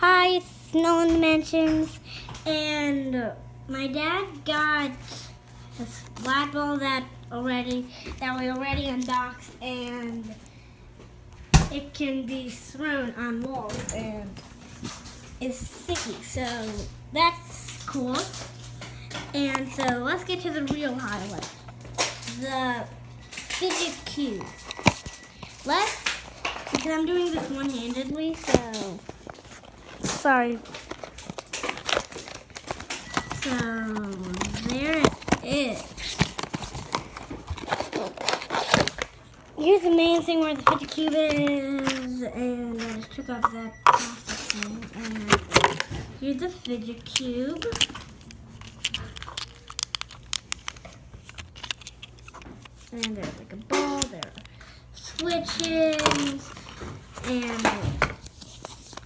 Hi, it's Nolan Dimensions, and my dad got a splat ball that we already unboxed, and it can be thrown on walls and it's sticky, so that's cool. And so let's get to the real highlight, the Fidget cube. Because I'm doing this one-handedly, so sorry. So there it is. Here's the main thing where the Fidget cube is, and I just took off that plastic thing. And here's the Fidget cube. And there's like a ball, there are switches, and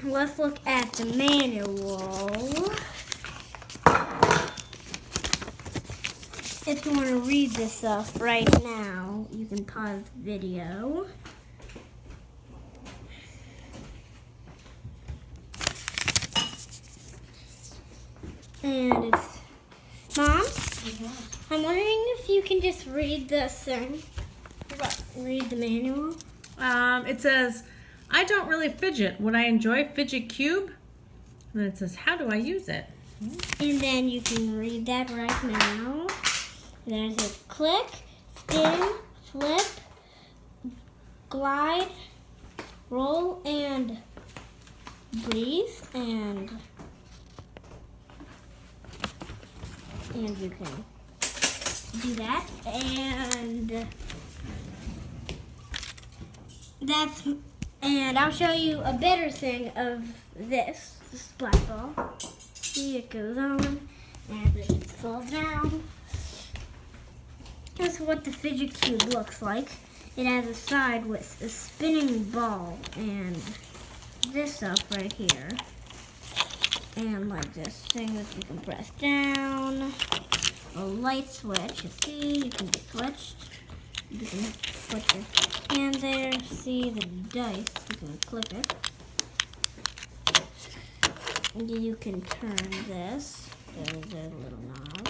let's look at the manual. If you want to read this stuff right now, you can pause the video. And it's, Mom? I'm wondering if you can just read this thing. Read the manual. It says, I don't really fidget. Would I enjoy Fidget Cube? And then it says, how do I use it? And then you can read that right now. And then it says click, spin, flip, glide, roll, and breathe. And you can do that. And I'll show you a better thing of this splat ball. See, it goes on and it falls down. Here's what the Fidget cube looks like. It has a side with a spinning ball and this stuff right here. And like this thing that you can press down. A light switch. You see, you can get switched. You can put your hand there. See the dice. You can click it. You can turn this. There's a little knob.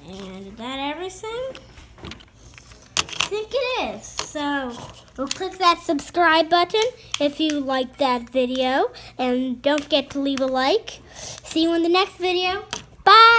And is that everything? I think it is. So we'll click that subscribe button if you liked that video. And don't forget to leave a like. See you in the next video. Bye!